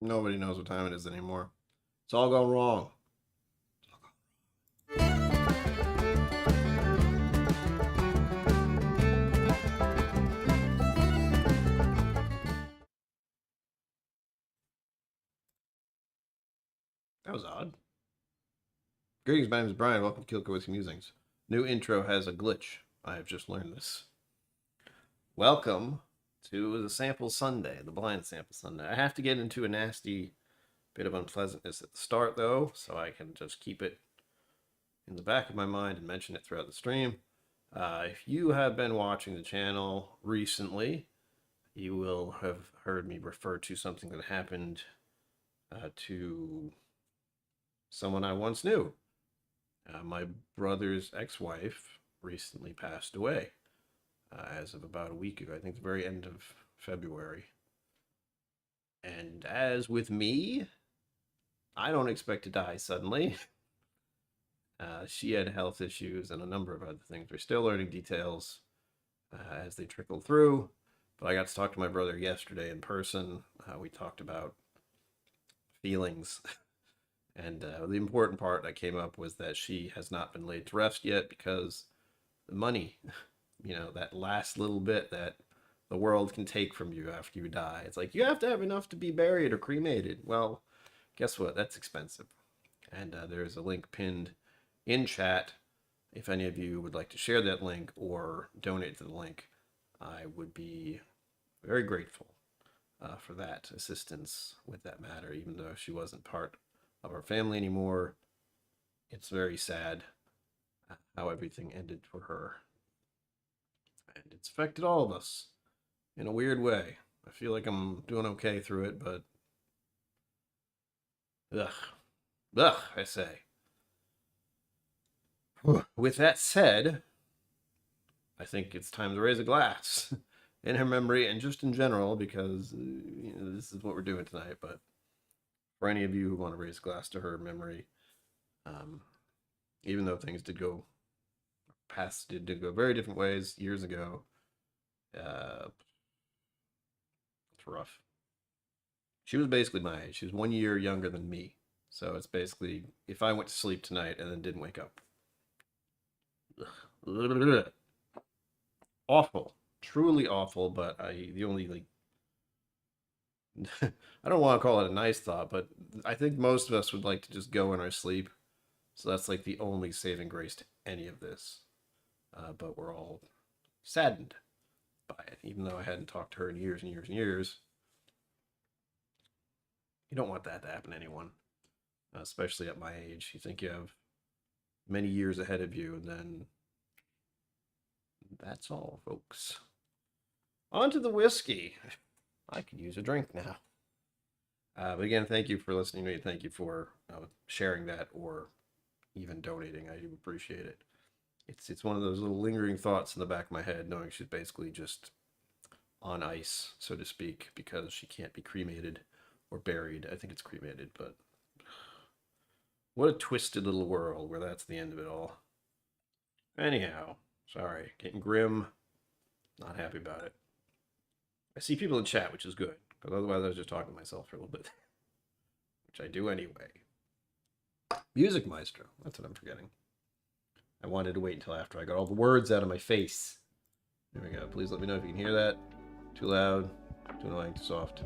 Nobody knows what time it is anymore. It's all gone wrong. That was odd. Greetings, my name is Brian. Welcome to KillCo Whiskey Musings. New intro has a glitch. I have just learned this. Welcome to the Sample Sunday, the Blind Sample Sunday. I have to get into a nasty bit of unpleasantness at the start, though, so I can just keep it in the back of my mind and mention it throughout the stream. If you have been watching the channel recently, you will have heard me refer to something that happened to someone I once knew. My brother's ex-wife recently passed away as of about a week ago. I think the very end of February. And as with me, I don't expect to die suddenly. She had health issues and a number of other things. We're still learning details as they trickle through. But I got to talk to my brother yesterday in person. We talked about feelings. And the important part that came up was that she has not been laid to rest yet because the money, that last little bit that the world can take from you after you die. It's like, you have to have enough to be buried or cremated. Well, guess what? That's expensive. And there's a link pinned in chat. If any of you would like to share that link or donate to the link, I would be very grateful for that assistance with that matter, even though she wasn't part of our family anymore. It's very sad how everything ended for her. And it's affected all of us in a weird way. I feel like I'm doing okay through it, but ugh, I say. With that said, I think it's time to raise a glass in her memory and just in general, because this is what we're doing tonight. But for any of you who want to raise a glass to her memory, even though things did go very different ways years ago, it's rough. She was basically my age. She was 1 year younger than me. So it's basically if I went to sleep tonight and then didn't wake up. Awful. Truly awful, but the only I don't want to call it a nice thought, but I think most of us would like to just go in our sleep. So that's like the only saving grace to any of this. But we're all saddened by it, even though I hadn't talked to her in years and years and years. You don't want that to happen to anyone, especially at my age. You think you have many years ahead of you, and then that's all, folks. On to the whiskey. I could use a drink now. But again, thank you for listening to me. Thank you for sharing that or even donating. I do appreciate it. It's one of those little lingering thoughts in the back of my head, knowing she's basically just on ice, so to speak, because she can't be cremated or buried. I think it's cremated, but what a twisted little world where that's the end of it all. Anyhow, sorry, getting grim. Not happy about it. I see people in chat, which is good, because otherwise I was just talking to myself for a little bit, which I do anyway. Music Maestro, that's what I'm forgetting. I wanted to wait until after I got all the words out of my face. There we go. Please let me know if you can hear that. Too loud, too annoying, too soft,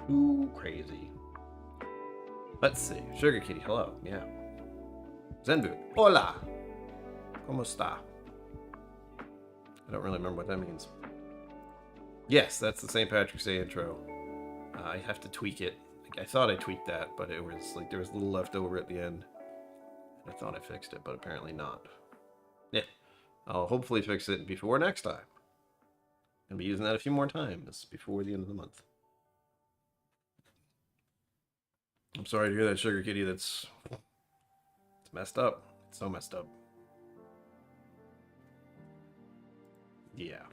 too crazy. Let's see. Sugar Kitty, hello. Yeah. Zenbu, hola. ¿Cómo está? I don't really remember what that means. Yes, that's the St. Patrick's Day intro. I have to tweak it. I thought I tweaked that, but it was like there was a little left over at the end. I thought I fixed it, but apparently not. Yeah. I'll hopefully fix it before next time. I'll be using that a few more times before the end of the month. I'm sorry to hear that, Sugar Kitty. It's messed up. It's so messed up. Yeah.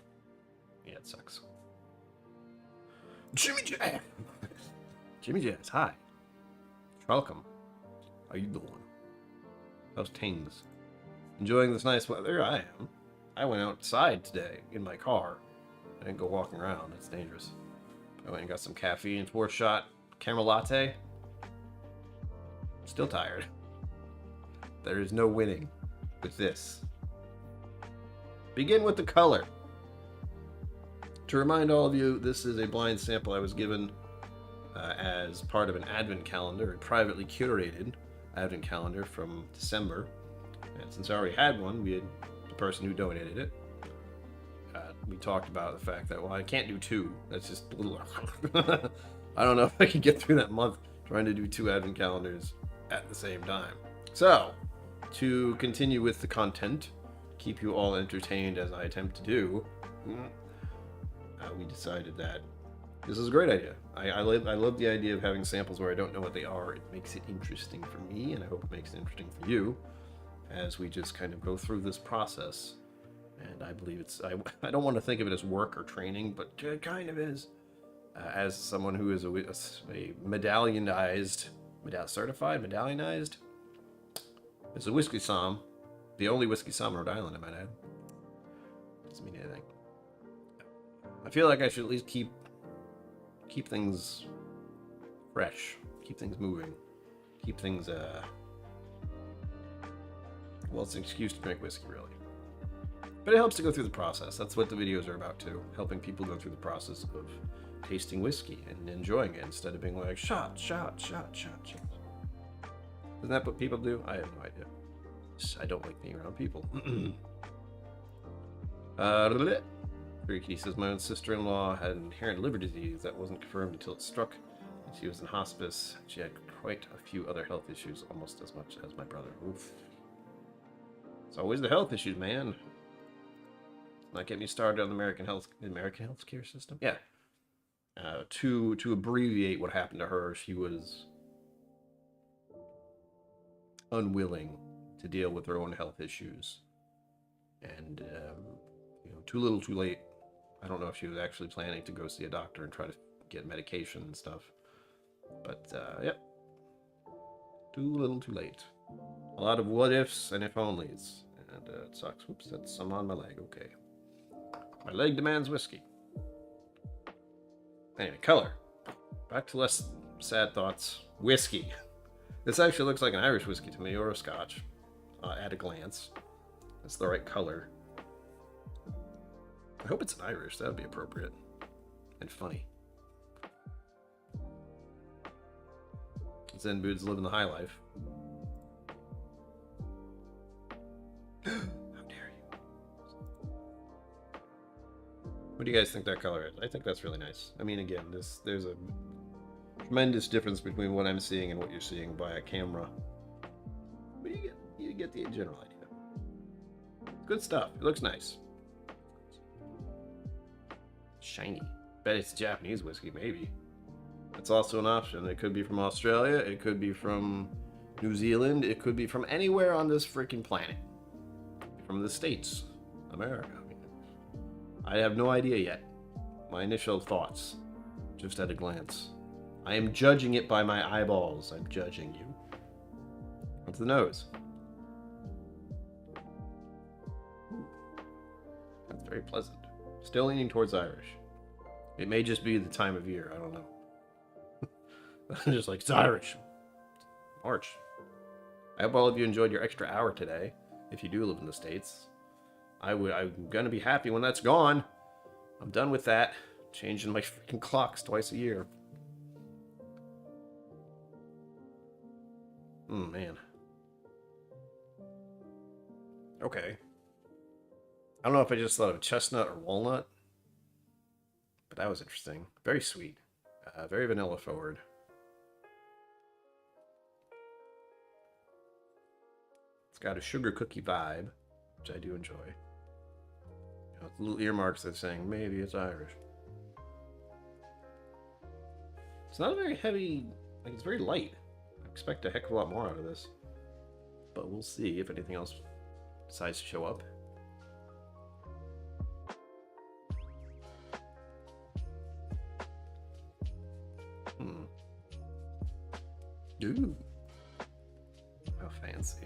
Yeah, it sucks. Jimmy Jazz! Jimmy Jazz, hi. Welcome. How you doing? How's things? Enjoying this nice weather? I am. I went outside today in my car. I didn't go walking around. It's dangerous. I went and got some caffeine, 4-shot Caramel latte. Still tired. There is no winning with this. Begin with the color. To remind all of you, this is a blind sample I was given as part of an advent calendar, a privately curated advent calendar from December. And since I already had one, we had the person who donated it. We talked about the fact that, well, I can't do two. That's just a little... I don't know if I can get through that month trying to do 2 advent calendars at the same time. So, to continue with the content, keep you all entertained as I attempt to do, we decided that this is a great idea. I love the idea of having samples where I don't know what they are. It makes it interesting for me, and I hope it makes it interesting for you as we just kind of go through this process. And I believe it's... I don't want to think of it as work or training, but it kind of is. As someone who is a medallionized... certified, medallionized? It's a whiskey somm. The only whiskey somm in Rhode Island, I might add. Doesn't mean anything. I feel like I should at least keep things fresh, keep things moving, keep things, well, it's an excuse to drink whiskey, really. But it helps to go through the process. That's what the videos are about, too. Helping people go through the process of tasting whiskey and enjoying it instead of being like, shot, shot, shot, shot, shot. Isn't that what people do? I have no idea. I don't like being around people. He says, my own sister-in-law had inherent liver disease that wasn't confirmed until it struck. She was in hospice. She had quite a few other health issues, almost as much as my brother. Oof. It's always the health issues, man. Not get me started on the American healthcare system. Yeah. To abbreviate what happened to her, she was unwilling to deal with her own health issues, and too little, too late. I don't know if she was actually planning to go see a doctor and try to get medication and stuff, but yep, too little, too late. A lot of what ifs and if onlys, and it sucks. Oops, that's some on my leg. Okay. My leg demands whiskey. Anyway, color. Back to less sad thoughts. Whiskey. This actually looks like an Irish whiskey to me, or a Scotch, at a glance. It's the right color. I hope it's an Irish. That would be appropriate. And funny. Zen Boots living the high life. What do you guys think that color is? I think that's really nice. I mean, again, there's a tremendous difference between what I'm seeing and what you're seeing by a camera. But you get the general idea. Good stuff. It looks nice. Shiny. Bet it's Japanese whiskey, maybe. That's also an option. It could be from Australia. It could be from New Zealand. It could be from anywhere on this freaking planet. From the States. America. I have no idea yet. My initial thoughts, just at a glance. I am judging it by my eyeballs. I'm judging you. What's the nose? That's very pleasant. Still leaning towards Irish. It may just be the time of year. I don't know. I'm just like, it's Irish. March. I hope all of you enjoyed your extra hour today. If you do live in the States. I'm gonna be happy when that's gone. I'm done with that. Changing my freaking clocks twice a year. Man. Okay. I don't know if I just thought of chestnut or walnut. But that was interesting. Very sweet. Very vanilla forward. It's got a sugar cookie vibe, which I do enjoy. Little earmarks that's saying maybe it's Irish. It's not a very heavy, like, it's very light. I expect a heck of a lot more out of this, but we'll see if anything else decides to show up. Ooh, how fancy.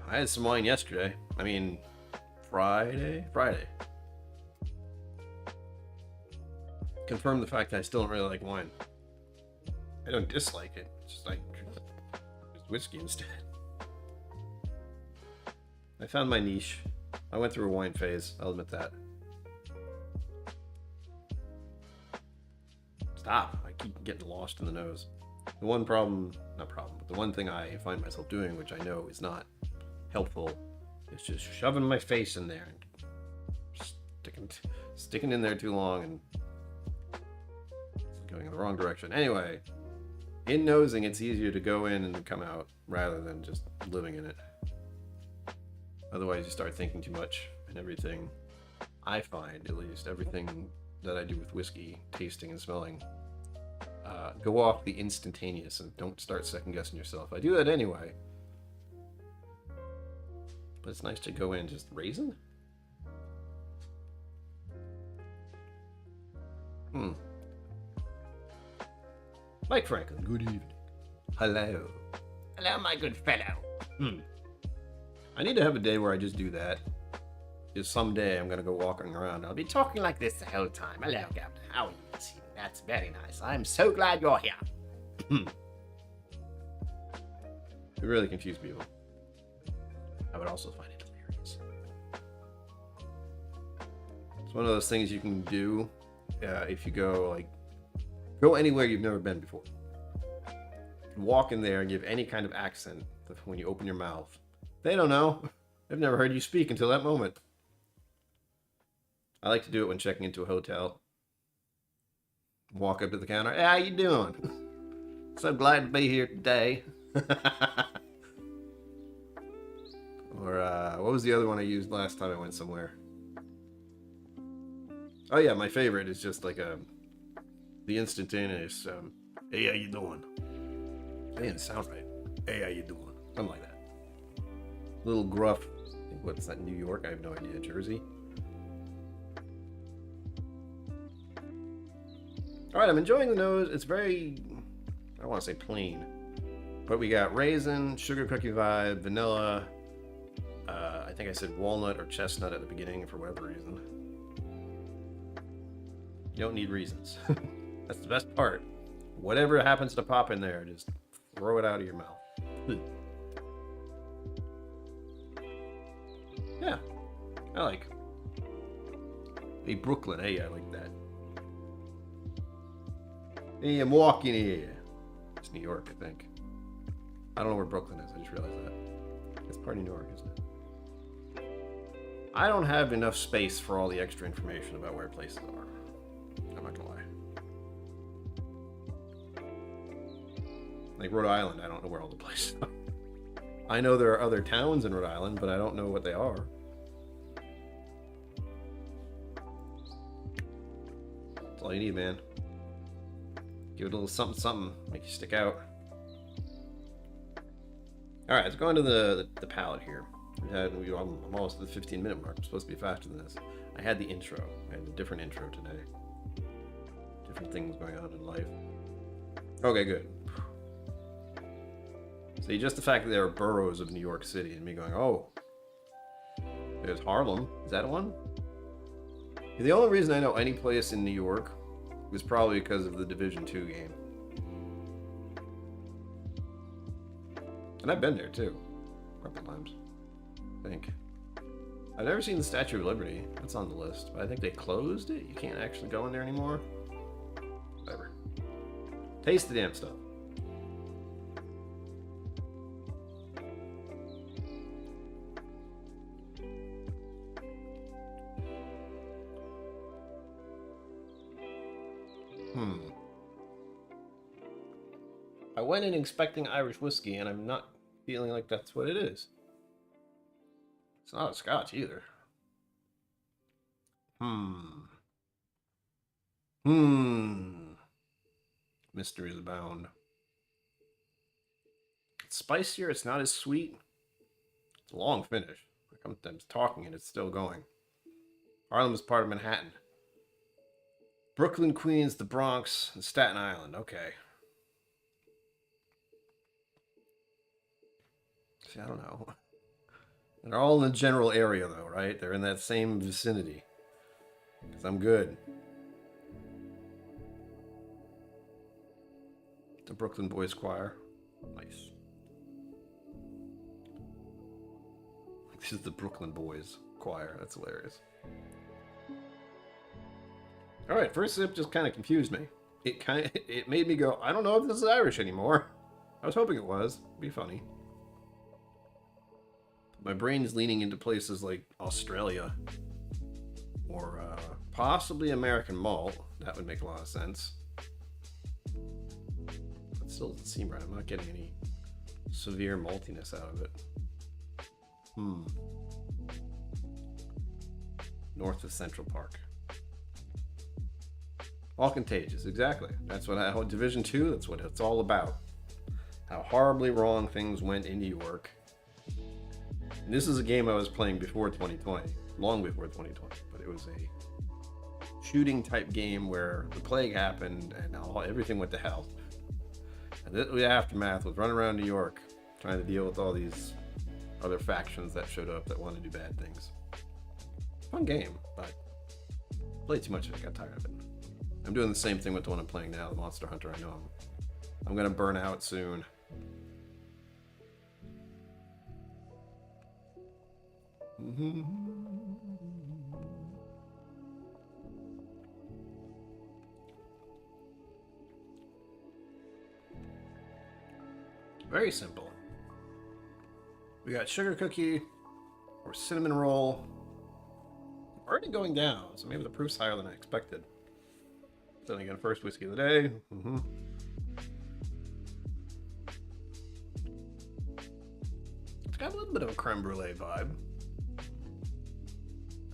I had some wine yesterday. I mean, Friday. God, confirm the fact that I still don't really like wine. I don't dislike it. It's just like it's whiskey instead. I found my niche. I went through a wine phase. I'll admit that. Stop. I keep getting lost in the nose. The one problem, not problem, but the one thing I find myself doing, which I know is not helpful, is just shoving my face in there and sticking in there too long and going in the wrong direction. Anyway, in nosing, it's easier to go in and come out rather than just living in it. Otherwise, you start thinking too much, and everything, I find, at least, everything that I do with whiskey, tasting and smelling, go off the instantaneous and don't start second-guessing yourself. I do that anyway. But it's nice to go in just raisin? Mike Franklin, good evening. Hello. Hello, my good fellow. I need to have a day where I just do that. Just someday I'm gonna go walking around. I'll be talking like this the whole time. Hello, Governor. How are you this evening? That's very nice. I'm so glad you're here. It really confused people. I would also find it hilarious. It's one of those things you can do if you go anywhere you've never been before. Walk in there and give any kind of accent when you open your mouth. They don't know. They've never heard you speak until that moment. I like to do it when checking into a hotel. Walk up to the counter. Hey, how you doing? So glad to be here today. Or what was the other one I used last time I went somewhere? Oh yeah, my favorite is just like the instantaneous. Hey, how you doing? That didn't sound right. Hey, how you doing? Something like that. Little gruff. What's that? New York? I have no idea. Jersey. All right, I'm enjoying the nose. It's very, I don't want to say plain, but we got raisin, sugar cookie vibe, vanilla. I think I said walnut or chestnut at the beginning for whatever reason. You don't need reasons. That's the best part. Whatever happens to pop in there, just throw it out of your mouth. Yeah, I like. Hey, Brooklyn. Hey, I like that. Hey, I'm walking here. It's New York, I think. I don't know where Brooklyn is. I just realized that. It's part of New York, isn't it? I don't have enough space for all the extra information about where places are. I'm not gonna lie. Like Rhode Island, I don't know where all the places are. I know there are other towns in Rhode Island, but I don't know what they are. That's all you need, man. Give it a little something, something, make you stick out. All right, let's go into the palette here. I'm almost at the 15-minute mark. I'm supposed to be faster than this. I had the intro. I had a different intro today. Different things going on in life. Okay, good. See, just the fact that there are boroughs of New York City and me going, oh, there's Harlem. Is that one? The only reason I know any place in New York was probably because of the Division 2 game. And I've been there too. A couple times. I think. I've never seen the Statue of Liberty. That's on the list. But I think they closed it. You can't actually go in there anymore. Whatever. Taste the damn stuff. I went in expecting Irish whiskey, and I'm not feeling like that's what it is. It's not a Scotch either. Mysteries abound. It's spicier. It's not as sweet. It's a long finish. I'm talking and it's still going. Harlem is part of Manhattan. Brooklyn, Queens, the Bronx, and Staten Island. Okay. See, I don't know. They're all in the general area, though, right? They're in that same vicinity. Because I'm good. The Brooklyn Boys Choir. Nice. This is the Brooklyn Boys Choir. That's hilarious. All right, first sip just kind of confused me. It made me go, I don't know if this is Irish anymore. I was hoping it was. It'd be funny. My brain is leaning into places like Australia or possibly American malt. That would make a lot of sense. But still doesn't seem right. I'm not getting any severe maltiness out of it. North of Central Park. All contagious, exactly. That's what Division 2, that's what it's all about. How horribly wrong things went in New York. And this is a game I was playing before 2020, long before 2020, but it was a shooting type game where the plague happened and everything went to hell. And the aftermath was running around New York trying to deal with all these other factions that showed up that want to do bad things. Fun game, but played too much of it, got tired of it. I'm doing the same thing with the one I'm playing now, the Monster Hunter. I know I'm gonna burn out soon. Very simple. We got sugar cookie or cinnamon roll. Already going down, so maybe the proof's higher than I expected. Then again, first whiskey of the day. It's got a little bit of a creme brulee vibe.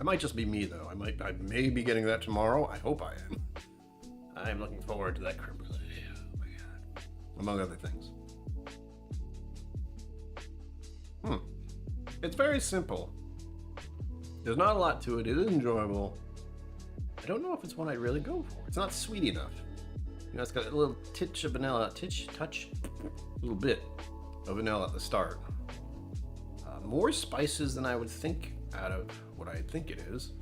It might just be me though. I may be getting that tomorrow. I hope I am. I'm looking forward to that creme brulee. Oh my god. Among other things. It's very simple. There's not a lot to it. It is enjoyable. I don't know if it's one I really go for. It's not sweet enough. You know, it's got a little touch of vanilla, a little bit of vanilla at the start. More spices than I would think out of what I think it is.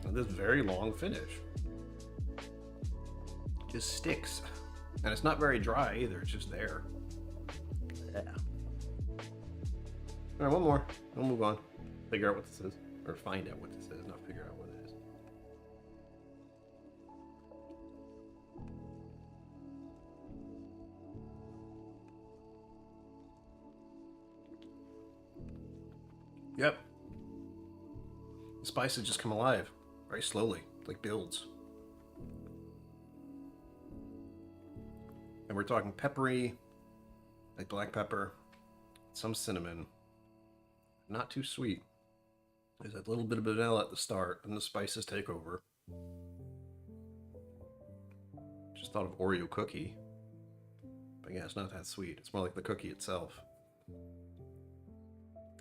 And this very long finish. It just sticks. And it's not very dry either. It's just there. Yeah. All right, one more. We'll move on. Figure out what this is. Or find out what this is, not figure out what it is. Yep. The spices just come alive very slowly, like builds. And we're talking peppery, like black pepper, some cinnamon, not too sweet. There's a little bit of vanilla at the start, and the spices take over. Just thought of Oreo cookie. But yeah, it's not that sweet. It's more like the cookie itself.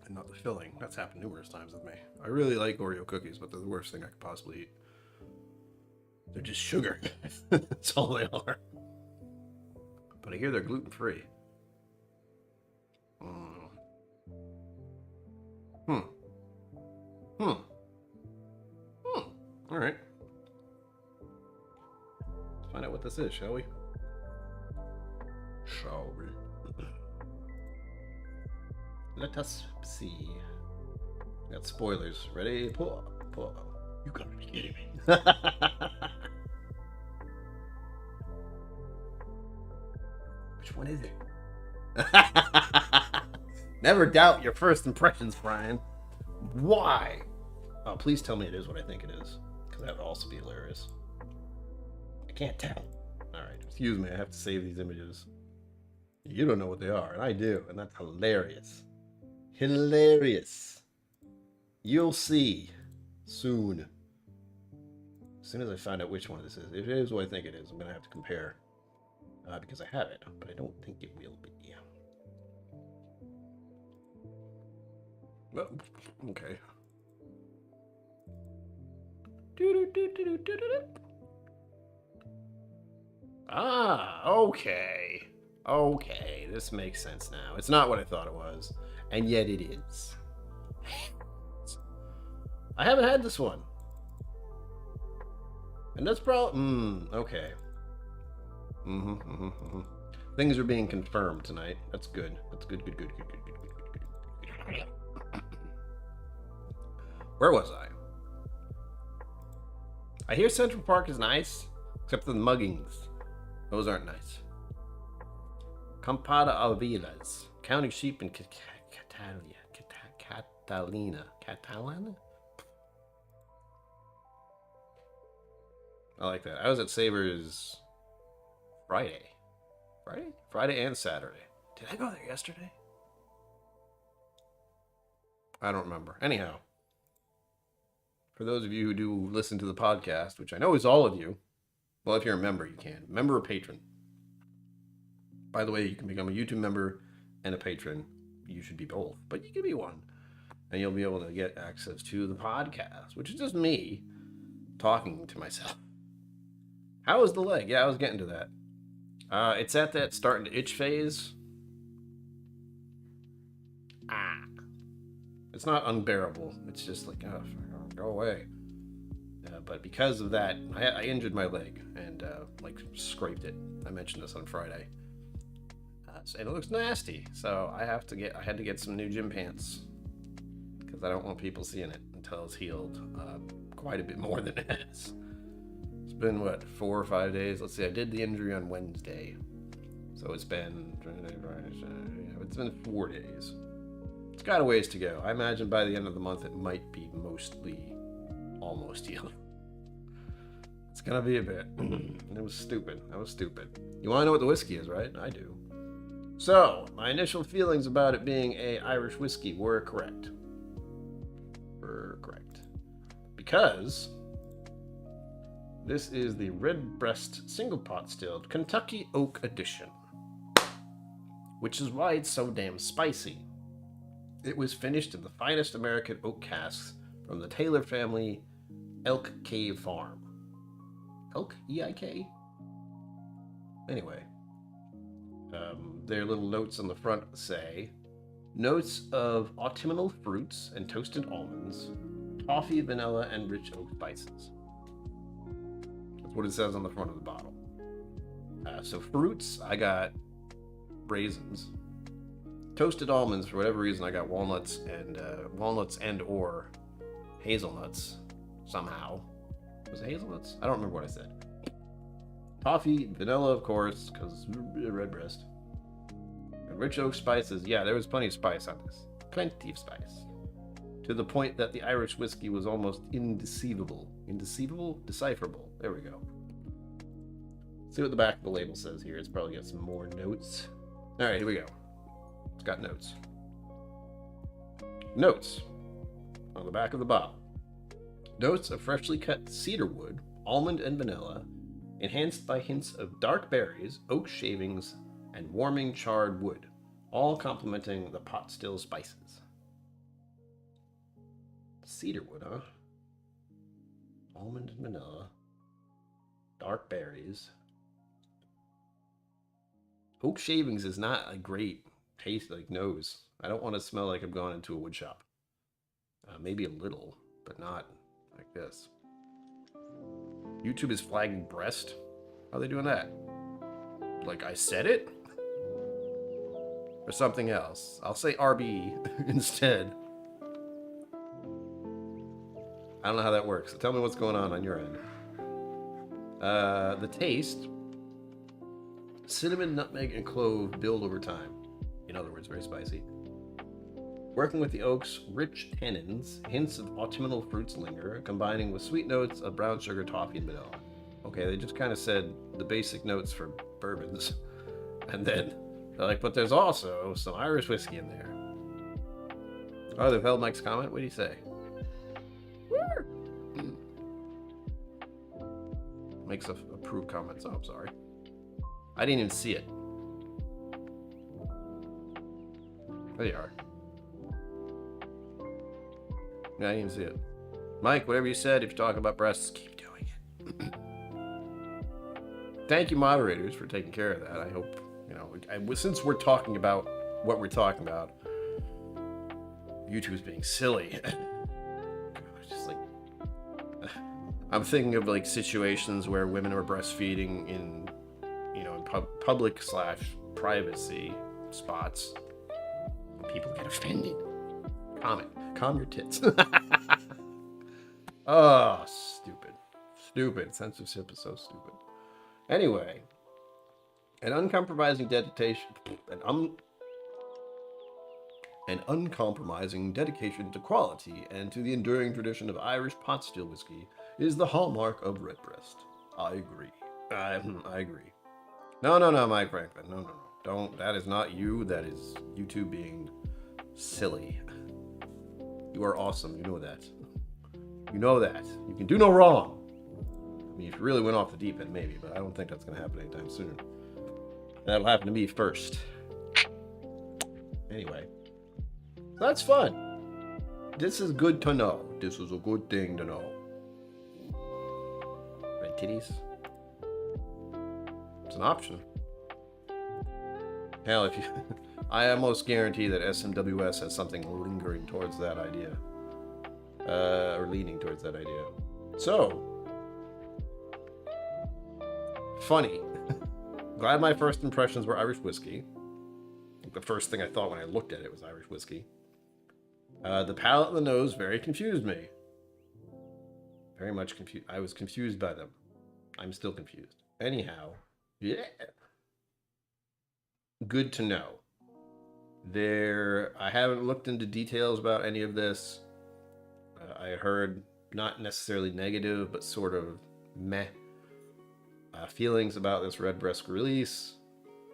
And not the filling. That's happened numerous times with me. I really like Oreo cookies, but they're the worst thing I could possibly eat. They're just sugar. That's all they are. But I hear they're gluten-free. All right. Let's find out what this is, shall we? Shall we? Let us see. Got spoilers. Ready? Pull. You gotta be kidding me. Which one is it? Never doubt your first impressions, Brian. Why? Oh, please tell me it is what I think it is. Because that would also be hilarious. I can't tell. Alright, excuse me, I have to save these images. You don't know what they are, and I do, and that's hilarious. Hilarious. You'll see soon. As soon as I find out which one this is. If it is what I think it is, I'm going to have to compare. Because I have it, but I don't think it will be. Well, okay. Ah, okay. Okay, this makes sense now. It's not what I thought it was, and yet it is. I haven't had this one. And that's probably... okay. Things are being confirmed tonight. That's good. That's good. Good. Where was I? I hear Central Park is nice, except for the muggings. Those aren't nice. Campada Alvilas, counting sheep in Catalina. Catalan? I like that. I was at Savers Friday. Friday and Saturday. Did I go there yesterday? I don't remember. Anyhow, for those of you who do listen to the podcast, which I know is all of you, well, if you're a member, you can. Member or patron. By the way, you can become a YouTube member and a patron. You should be both, but you can be one. And you'll be able to get access to the podcast, which is just me talking to myself. How is the leg? Yeah, I was getting to that. It's at that starting to itch phase. It's not unbearable. It's just like, oh, go away. But because of that, I injured my leg and scraped it. I mentioned this on Friday. And it looks nasty. So I had to get some new gym pants because I don't want people seeing it until it's healed. Quite a bit more than it is. It's been, 4 or 5 days? Let's see, I did the injury on Wednesday. So it's been 4 days. It's got a ways to go. I imagine by the end of the month, it might be mostly almost healed. It's going to be a bit. It was stupid. That was stupid. You want to know what the whiskey is, right? I do. So, my initial feelings about it being a Irish whiskey were correct. Because this is the Redbreast Single Pot Stilled Kentucky Oak Edition, which is why it's so damn spicy. It was finished in the finest American oak casks from the Taylor family Elk Cave Farm. Elk? E-I-K? Anyway, their little notes on the front say, notes of autumnal fruits and toasted almonds, toffee, vanilla, and rich oak spices. That's what it says on the front of the bottle. So fruits, I got raisins. Toasted almonds, for whatever reason, I got walnuts and or hazelnuts somehow. Was it hazelnuts? I don't remember what I said. Toffee, vanilla, of course, because redbreast. And rich oak spices. Yeah, there was plenty of spice on this. Plenty of spice. To the point that the Irish whiskey was almost indecipherable. Indecipherable? Decipherable. There we go. See what the back of the label says here. It's probably got some more notes. All right, here we go. It's got notes. Notes on the back of the bottle. Notes of freshly cut cedar wood, almond and vanilla, enhanced by hints of dark berries, oak shavings, and warming charred wood, all complementing the pot still spices. Cedar wood, huh? Almond and vanilla, dark berries. Oak shavings is not a great taste, like nose. I don't want to smell like I'm going into a wood shop. Maybe a little, but not like this. YouTube is flagging breast. How are they doing that? Like I said it? Or something else. I'll say RB instead. I don't know how that works. So tell me what's going on your end. The taste. Cinnamon, nutmeg, and clove build over time. In other words, very spicy. Working with the oak's rich tannins, hints of autumnal fruits linger, combining with sweet notes of brown sugar, toffee, and vanilla. Okay, they just kind of said the basic notes for bourbons. And then they're like, but there's also some Irish whiskey in there. Oh, they've held Mike's comment? What do you say? Makes approved comments. Oh, I'm sorry. I didn't even see it. There you are. Yeah, I didn't even see it. Mike, whatever you said, if you're talking about breasts, keep doing it. Thank you, moderators, for taking care of that. I hope, since we're talking about what we're talking about, YouTube's being silly. Just like, I'm thinking of like situations where women are breastfeeding in public / privacy spots, people get offended. Calm your tits. Oh, stupid. Censorship is so stupid. Anyway, an uncompromising dedication to quality and to the enduring tradition of Irish pot still whiskey is the hallmark of Redbreast. I agree. I agree. No, Mike Franklin. No. Don't. That is not you. That is YouTube being silly. You are awesome. You know that. You know that. You can do no wrong. I mean, if you really went off the deep end, maybe, but I don't think that's going to happen anytime soon. That'll happen to me first. Anyway. That's fun. This is good to know. This is a good thing to know. Red titties. It's an option. Hell, if you... I almost guarantee that SMWS has something lingering towards that idea. Or leaning towards that idea. So. Funny. Glad my first impressions were Irish whiskey. The first thing I thought when I looked at it was Irish whiskey. The palate and the nose very confused me. Very much confused. I was confused by them. I'm still confused. Anyhow, yeah. Good to know. I haven't looked into details about any of this. I heard not necessarily negative, but sort of meh feelings about this Redbreast release.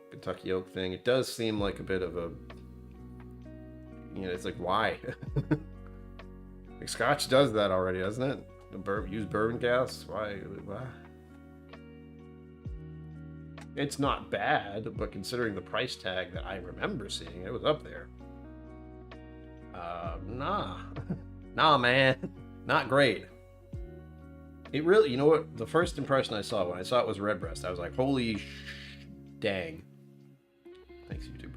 Kentucky Oak thing. It does seem like a bit of a, it's like, why? Like Scotch does that already, doesn't it? Use bourbon gas. Why? It's not bad, but considering the price tag that I remember seeing, it was up there. Nah, man, not great. It really, you know what? The first impression I saw when I saw it was Redbreast, I was like, holy dang. Thanks, YouTube.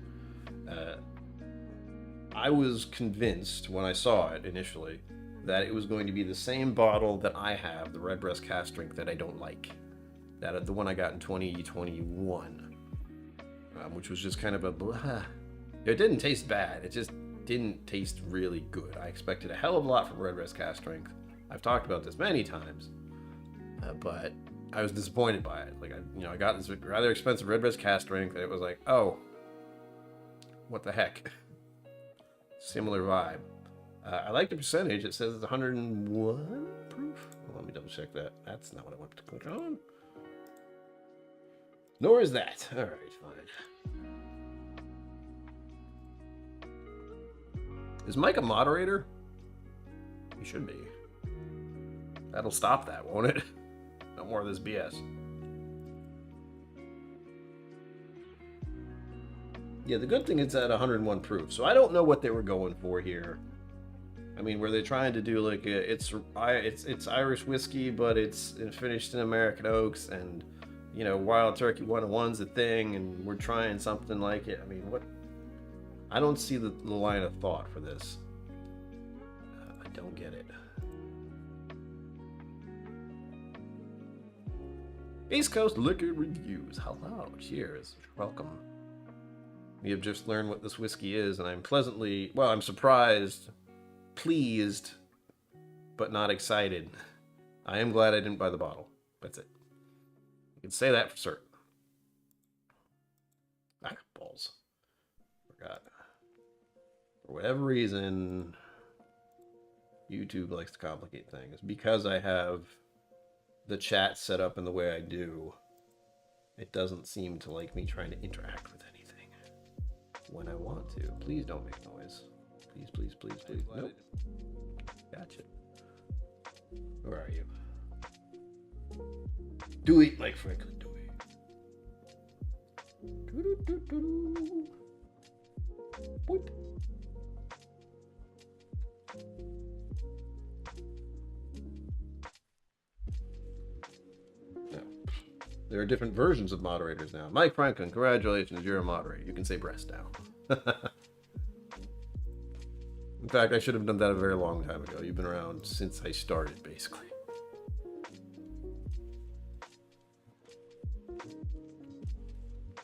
I was convinced when I saw it initially that it was going to be the same bottle that I have, the Redbreast cask strength that I don't like. The one I got in 2021, which was just kind of a blah. It didn't taste bad. It just didn't taste really good. I expected a hell of a lot from Redbreast cask strength. I've talked about this many times, but I was disappointed by it. Like, I got this rather expensive Redbreast cask strength, and it was like, oh, what the heck? Similar vibe. I like the percentage. It says it's 101 proof. Well, let me double check that. That's not what I want to click on. Nor is that. All right, fine. Is Mike a moderator? He should be. That'll stop that, won't it? No more of this BS. Yeah, the good thing is at 101 proof. So I don't know what they were going for here. I mean, were they trying to do like it's Irish whiskey, but it's finished in American oaks, and Wild Turkey 101's a thing, and we're trying something like it. I mean, what? I don't see the line of thought for this. I don't get it. East Coast Liquor Reviews. Hello, cheers, welcome. We have just learned what this whiskey is, and I'm surprised, pleased, but not excited. I am glad I didn't buy the bottle. That's it. You can say that for certain. Ah, balls. Forgot. For whatever reason, YouTube likes to complicate things. Because I have the chat set up in the way I do, it doesn't seem to like me trying to interact with anything when I want to. Please don't make noise. Please. Nope. Gotcha. Where are you? Do it, Mike Franklin. Do it. What? No. There are different versions of moderators now. Mike Franklin, congratulations, you're a moderator. You can say breast now. In fact, I should have done that a very long time ago. You've been around since I started, basically.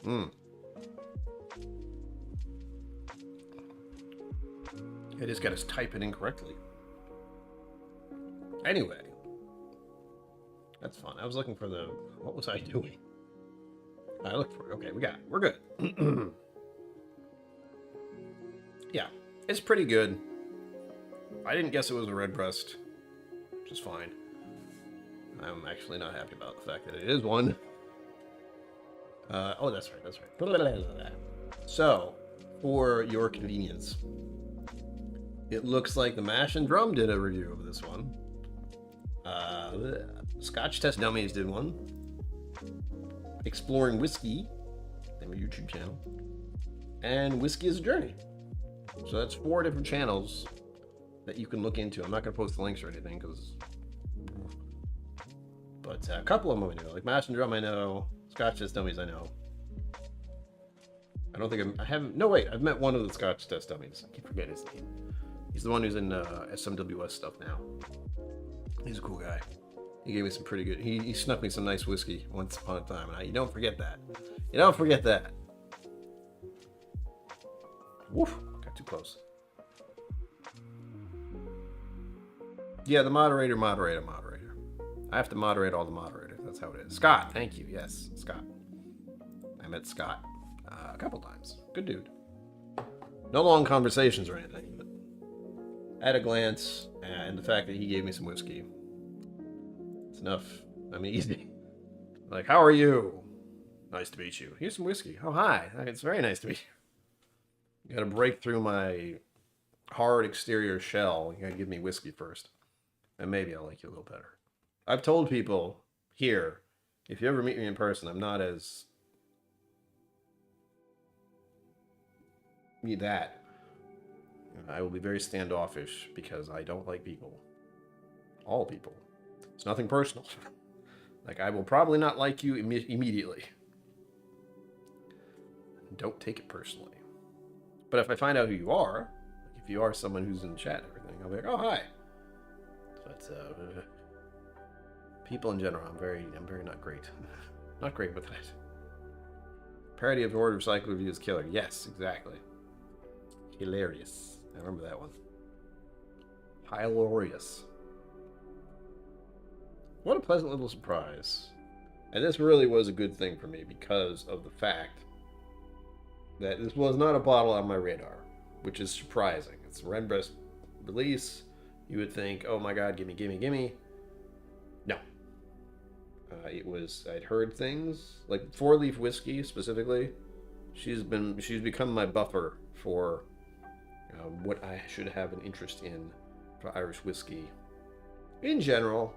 Mm. I just got to type it in correctly. Anyway, that's fun. I was looking for the... What was I doing? I looked for it. Okay, we're good. Yeah, it's pretty good. I didn't guess it was a redbreast, which is fine. I'm actually not happy about the fact that it is one. Oh, that's right. So, for your convenience, it looks like the Mash and Drum did a review of this one. Scotch Test Dummies did one. Exploring Whiskey, their YouTube channel. And Whiskey is a Journey. So that's 4 different channels that you can look into. I'm not going to post the links or anything, because... But a couple of them I know. Like Mash and Drum I know. Scotch Test Dummies I know. I don't think I haven't... No, wait. I've met one of the Scotch Test Dummies. I keep forgetting his name. He's the one who's in SMWS stuff now. He's a cool guy. He gave me some pretty good... He snuck me some nice whiskey once upon a time. And you don't forget that. You don't forget that. Woof. Got too close. Yeah, the moderator. I have to moderate all the moderators. That's how it is. Scott, thank you. Yes, Scott. I met Scott a couple times. Good dude. No long conversations or anything, but at a glance, and the fact that he gave me some whiskey, it's enough. I mean, easy. Like, how are you? Nice to meet you. Here's some whiskey. Oh, hi. It's very nice to meet you. You gotta break through my hard exterior shell. You gotta give me whiskey first. And maybe I'll like you a little better. I've told people here, if you ever meet me in person, I'm not as... that. I will be very standoffish because I don't like people. All people. It's nothing personal. Like, I will probably not like you immediately. Don't take it personally. But if I find out who you are, like if you are someone who's in the chat and everything, I'll be like, oh, hi. But, people in general, I'm very not great. Not great with that. Parody of Word Recycle Review is killer. Yes, exactly. Hilarious. I remember that one. Hilarious. What a pleasant little surprise. And this really was a good thing for me because of the fact that this was not a bottle on my radar, which is surprising. It's a Redbreast release. You would think, oh my god, gimme. No. It was, I'd heard things, like 4-Leaf Whiskey specifically. She's become my buffer for what I should have an interest in for Irish whiskey. In general,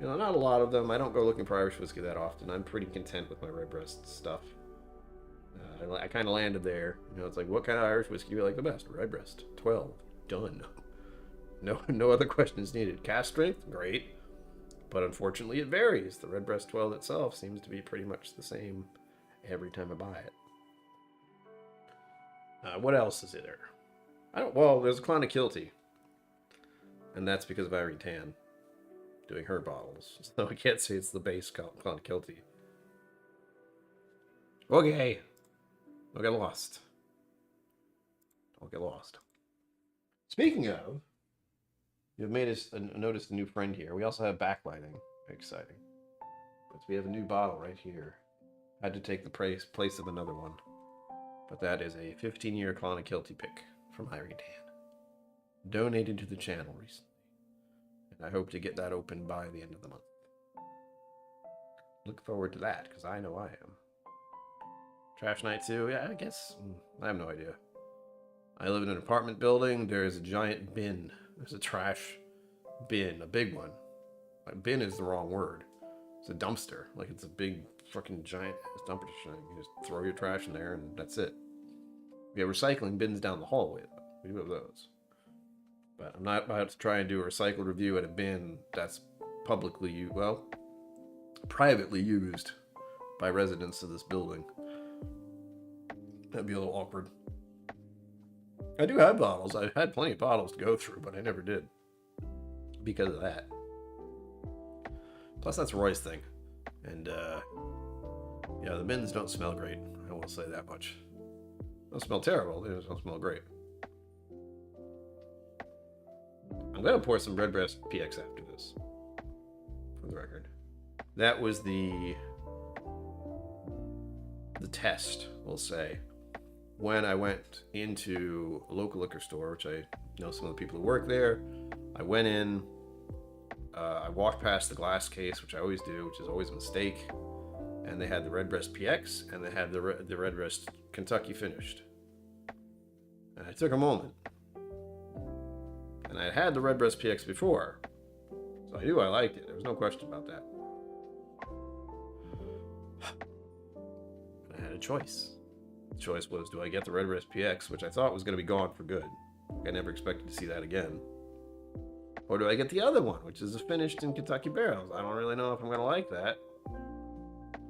not a lot of them. I don't go looking for Irish whiskey that often. I'm pretty content with my Redbreast stuff. I kind of landed there. It's like, what kind of Irish whiskey do you like the best? Redbreast. 12. Done. No other questions needed. Cask strength? Great. But unfortunately, it varies. The Redbreast 12 itself seems to be pretty much the same every time I buy it. What else is there? Well, there's a Clonakilty. And that's because of Irene Tan doing her bottles. So I can't say it's the base Clonakilty. Okay. Don't get lost. Speaking of, you've made us noticed a new friend here. We also have backlighting. Very exciting. But we have a new bottle right here. Had to take the place of another one. But that is a 15-year Clonakilty pick from Irene Tan. Donated to the channel recently. And I hope to get that open by the end of the month. Look forward to that, because I know I am. Trash night too? Yeah, I guess. I have no idea. I live in an apartment building. There is a giant bin. There's a trash bin, a big one. Like, bin is the wrong word. It's a dumpster. Like, it's a big fucking giant dumpster thing. You just throw your trash in there and that's it. We have recycling bins down the hallway. We do have those. But I'm not about to try and do a recycled review at a bin that's privately used by residents of this building. That'd be a little awkward. I do have bottles. I've had plenty of bottles to go through, but I never did. Because of that. Plus, that's Roy's thing. And, Yeah, the bins don't smell great. I will say that much. They don't smell terrible. They just don't smell great. I'm going to pour some Redbreast PX after this, for the record. That was the test, we'll say, when I went into a local liquor store, which I know some of the people who work there. I went in, I walked past the glass case, which I always do, which is always a mistake, and they had the Redbreast PX, and they had the Redbreast Kentucky Finished. And I took a moment, and I had the Redbreast PX before, so I knew I liked it. There was no question about that. And I had a choice. The choice was, do I get the Redbreast PX, which I thought was going to be gone for good. I never expected to see that again. Or do I get the other one, which is a finished in Kentucky barrels? I don't really know if I'm going to like that.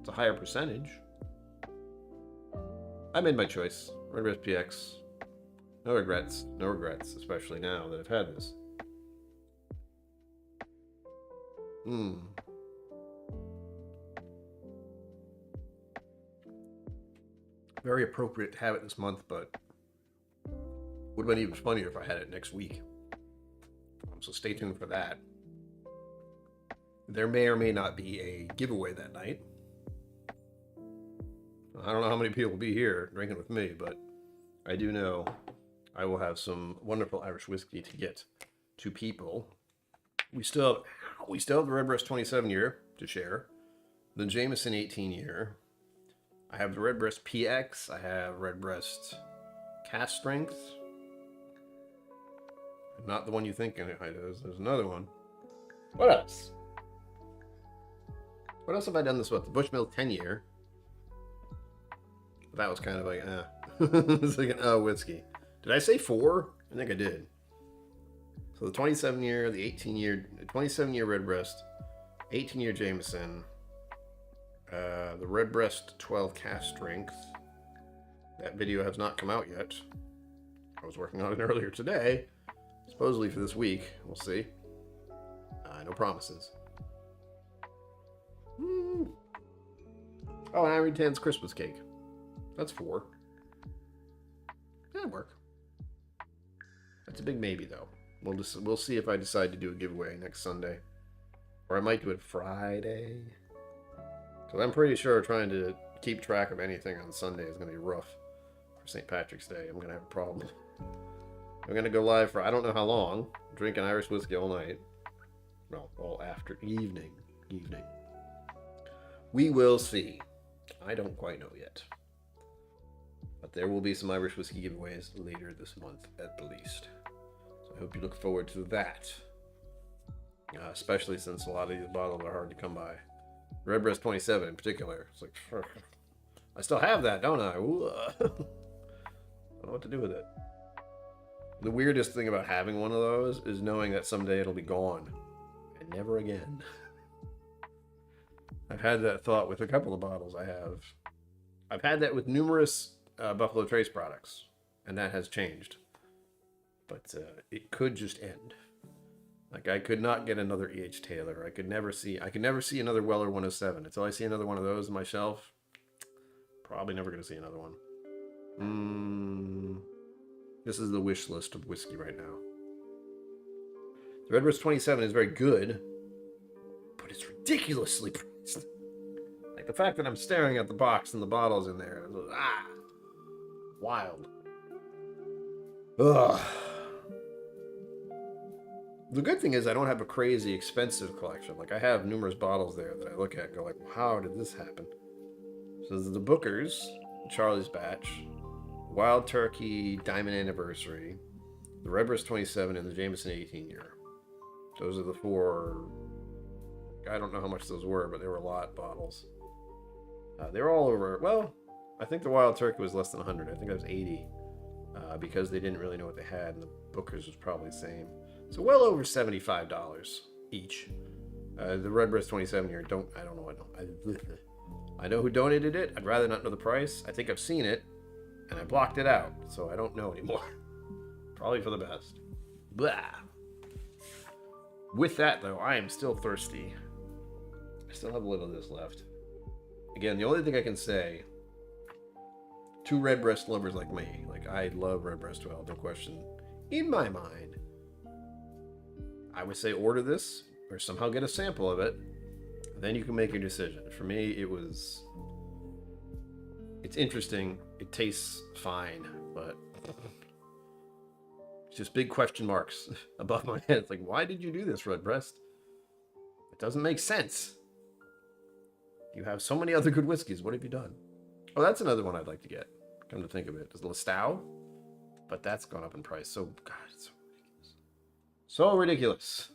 It's a higher percentage. I made my choice. Redbreast PX. No regrets. No regrets, especially now that I've had this. Very appropriate to have it this month, but would have been even funnier if I had it next week. So stay tuned for that. There may or may not be a giveaway that night. I don't know how many people will be here drinking with me, but I do know I will have some wonderful Irish whiskey to get to people. We still have the Redbreast 27 year to share, the Jameson 18 year. I have the Redbreast PX. I have Redbreast Cask Strength. Not the one you think it is. There's another one. What else? What else have I done this with? The Bushmill 10 year. That was kind of like, it's like an whiskey. Did I say 4? I think I did. So the 27 year, the 18 year, 27 year Redbreast, 18 year Jameson, the Redbreast 12 Cask Strength. That video has not come out yet. I was working on it earlier today. Supposedly for this week. We'll see. No promises. Oh, and Ivory Tan's Christmas cake. That's 4. That'd work. That's a big maybe, though. We'll see if I decide to do a giveaway next Sunday. Or I might do it Friday. Because I'm pretty sure trying to keep track of anything on Sunday is going to be rough. For St. Patrick's Day, I'm going to have a problem. I'm going to go live for I don't know how long. Drinking Irish whiskey all night. Well, all after evening. We will see. I don't quite know yet. But there will be some Irish whiskey giveaways later this month at the least. So I hope you look forward to that. Especially since a lot of these bottles are hard to come by. Redbreast 27 in particular. It's like, I still have that, don't I? Ooh, I don't know what to do with it. The weirdest thing about having one of those is knowing that someday it'll be gone. And never again. I've had that thought with a couple of bottles I have. I've had that with numerous Buffalo Trace products. And that has changed. But it could just end. Like, I could not get another E.H. Taylor. I could never see another Weller 107. Until I see another one of those on my shelf, probably never going to see another one. This is the wish list of whiskey right now. The Redbreast 27 is very good, but it's ridiculously priced. Like, the fact that I'm staring at the box and the bottles in there. Wild. Ugh. The good thing is I don't have a crazy expensive collection. Like, I have numerous bottles there that I look at and go like, how did this happen? So there's the Booker's, Charlie's Batch, Wild Turkey Diamond Anniversary, the Redbreast 27, and the Jameson 18 year. Those are the 4. I don't know how much those were, but they were a lot of bottles. They were all over. Well, I think the Wild Turkey was less than 100. I think that was 80 because they didn't really know what they had, and the Booker's was probably the same. So well over $75 each. The Redbreast 27 here, I don't know. I know who donated it. I'd rather not know the price. I think I've seen it, and I blocked it out, so I don't know anymore. Probably for the best. Blah. With that, though, I am still thirsty. I still have a little of this left. Again, the only thing I can say, two redbreast lovers like me, like I love redbreast oil, no question. In my mind, I would say order this or somehow get a sample of it. Then you can make your decision. For me, it's interesting. It tastes fine, but it's just big question marks above my head. It's like, why did you do this, redbreast? It doesn't make sense. You have so many other good whiskeys. What have you done? Oh, that's another one I'd like to get. Come to think of it, is Listau, but that's gone up in price. So, God, it's so ridiculous.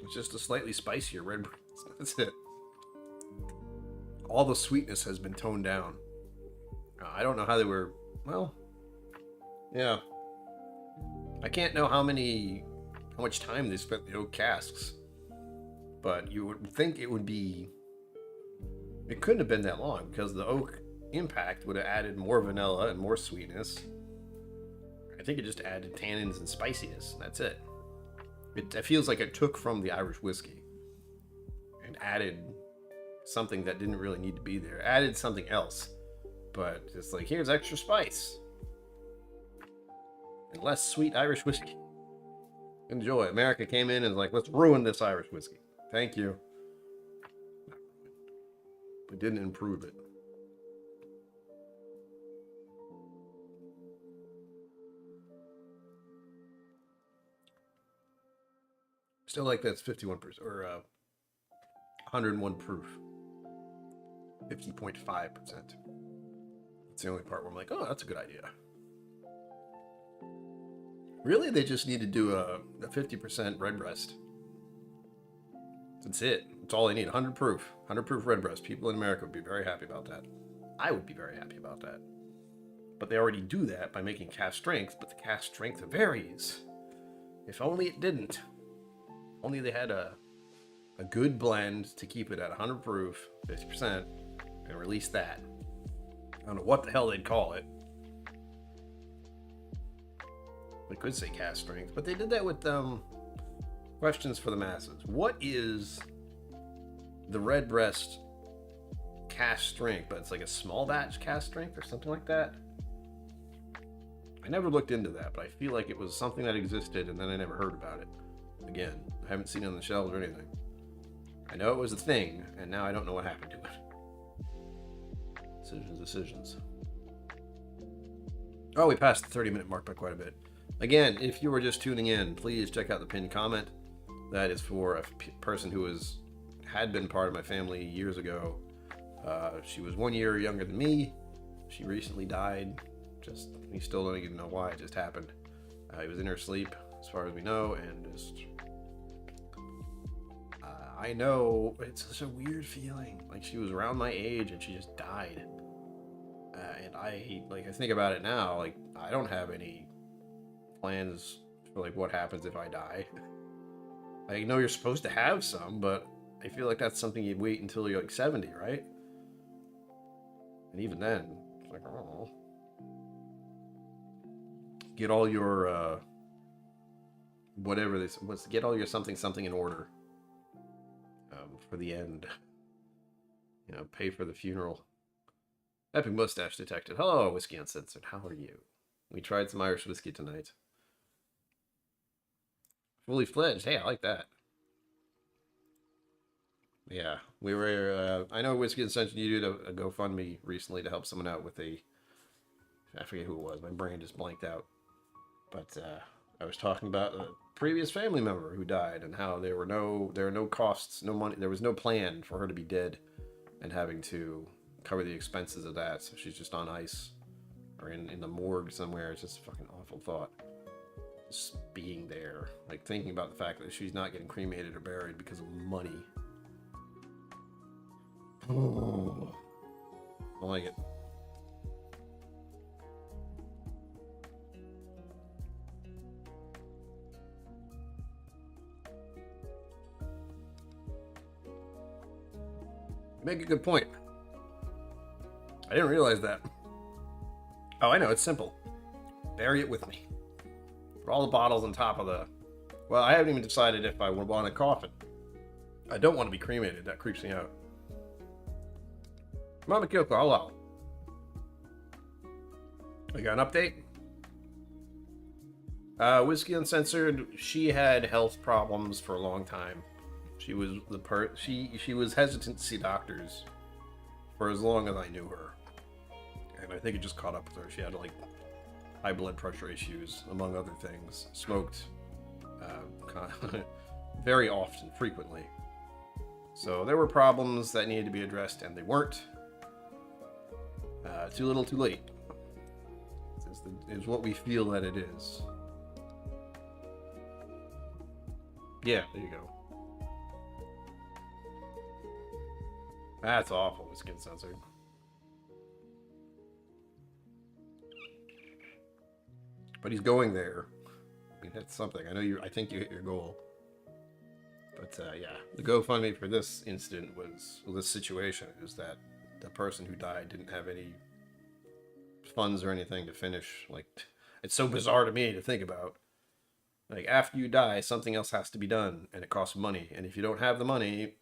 It's just a slightly spicier red. That's it. All the sweetness has been toned down. I don't know how they were. Well, yeah. I can't know how much time they spent in the oak casks, but you would think it would be. It couldn't have been that long because the oak impact would have added more vanilla and more sweetness. I think it just added tannins and spiciness. That's it. It feels like it took from the Irish whiskey and added something that didn't really need to be there. Added something else, but just like, here's extra spice and less sweet Irish whiskey. Enjoy. America came in and was like, let's ruin this Irish whiskey. Thank you. We didn't improve it. Still like that's 51% or 101 proof. 50.5%. It's the only part where I'm like, oh, that's a good idea. Really, they just need to do a 50% redbreast. That's it. That's all they need. 100 proof. 100 proof redbreast. People in America would be very happy about that. I would be very happy about that. But they already do that by making cask strength, but the cask strength varies. If only it didn't. Only they had a good blend to keep it at 100 proof, 50%, and release that. I don't know what the hell they'd call it. They could say cask strength, but they did that with questions for the masses. What is the redbreast cask strength? But it's like a small batch cask strength or something like that. I never looked into that, but I feel like it was something that existed and then I never heard about it. Again, I haven't seen it on the shelves or anything. I know it was a thing, and now I don't know what happened to it. Decisions. Oh, we passed the 30-minute mark by quite a bit. Again, if you were just tuning in, please check out the pinned comment. That is for a person who had been part of my family years ago. She was 1 year younger than me. She recently died. We still don't even know why. It just happened. He was in her sleep, as far as we know, and just... I know, it's such a weird feeling. Like, she was around my age, and she just died. And I think about it now, like, I don't have any plans for, like, what happens if I die. I know you're supposed to have some, but I feel like that's something you'd wait until you're, like, 70, right? And even then, it's like, I don't know. Get all your, get all your something in order. For the end. Pay for the funeral. Epic mustache detected. Hello, Whiskey Uncensored. How are you? We tried some Irish whiskey tonight. Fully fledged. Hey, I like that. Yeah, we were... I know Whiskey Uncensored, you did a GoFundMe recently to help someone out with I forget who it was. My brain just blanked out. But I was talking about a previous family member who died and how there were no costs, no money. There was no plan for her to be dead and having to cover the expenses of that. So she's just on ice or in the morgue somewhere. It's just a fucking awful thought. Just being there, like thinking about the fact that she's not getting cremated or buried because of money. Oh, I don't like it. Make a good point. I didn't realize that. Oh, I know. It's simple. Bury it with me. Put all the bottles on top of the... Well, I haven't even decided if I would want a coffin. I don't want to be cremated. That creeps me out. Mama KillCo, hello. We got an update? Whiskey Uncensored, she had health problems for a long time. She was she was hesitant to see doctors for as long as I knew her. And I think it just caught up with her. She had like high blood pressure issues, among other things. Smoked very often, frequently. So there were problems that needed to be addressed, and they weren't. Too little, too late. Is what we feel that it is. Yeah, there you go. That's awful, Whiskey Uncensored. But he's going there. I mean, that's something. I know you. I think you hit your goal. But yeah, the GoFundMe for this incident was, well, this situation is that the person who died didn't have any funds or anything to finish. Like, it's so bizarre to me to think about. Like, after you die, something else has to be done, and it costs money. And if you don't have the money,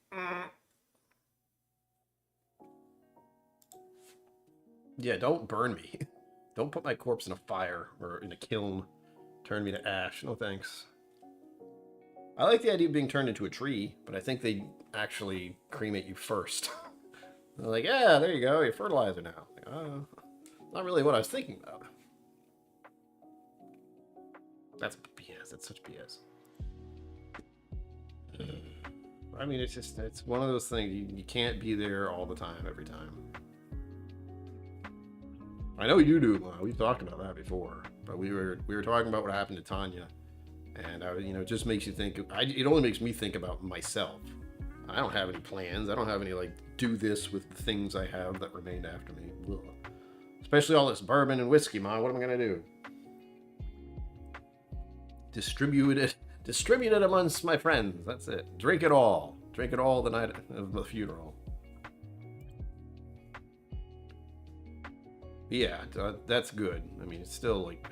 yeah, don't burn me. Don't put my corpse in a fire or in a kiln. Turn me to ash. No thanks. I like the idea of being turned into a tree, but I think they actually cremate you first. They're like, yeah, there you go, you're fertilizer now. Like, not really what I was thinking about. That's BS. That's such BS. I mean, it's one of those things, you can't be there all the time, every time. I know you do. We've talked about that before, but we were talking about what happened to Tanya, and it just makes you think. It only makes me think about myself. I don't have any plans. I don't have any like do this with the things I have that remained after me. Ugh. Especially all this bourbon and whiskey, Mom. What am I gonna do? Distribute it amongst my friends. That's it. Drink it all. Drink it all the night of the funeral. Yeah, that's good. I mean, it's still like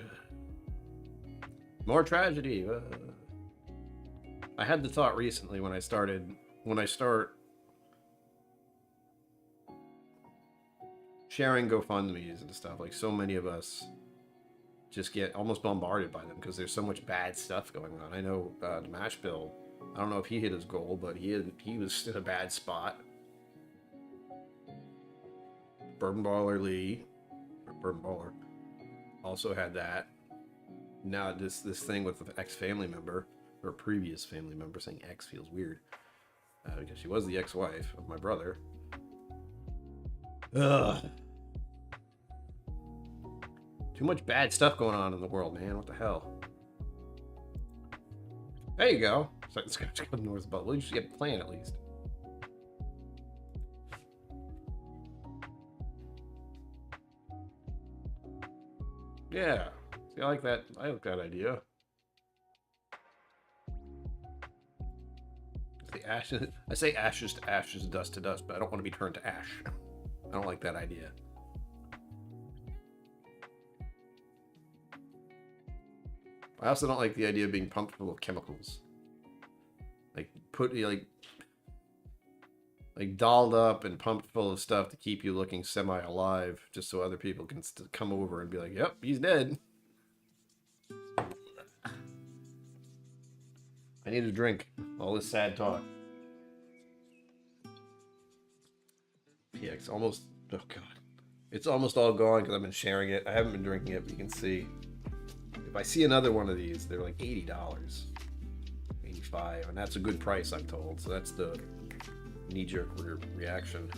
more tragedy. I had the thought recently when I start sharing GoFundMes and stuff. Like, so many of us just get almost bombarded by them because there's so much bad stuff going on. I know the Mash Bill. I don't know if he hit his goal, but he was in a bad spot. Bourbon Baller also had that. Now this thing with the ex-family member, or previous family member, saying ex feels weird, because she was the ex-wife of my brother. Ugh. Too much bad stuff going on in the world, man. What the hell? There you go. It's like the Scotch North Bottle. You should get playing at least. Yeah. See, I like that. I like that idea. The ashes. I say ashes to ashes, dust to dust, but I don't want to be turned to ash. I don't like that idea. I also don't like the idea of being pumped full of chemicals. Like dolled up and pumped full of stuff to keep you looking semi-alive, just so other people can come over and be like, yep, he's dead. I need a drink. All this sad talk. Yeah, it's almost, oh god. It's almost all gone because I've been sharing it. I haven't been drinking it, but you can see. If I see another one of these, they're like $80. $85, and that's a good price, I'm told. So that's the knee-jerk reaction.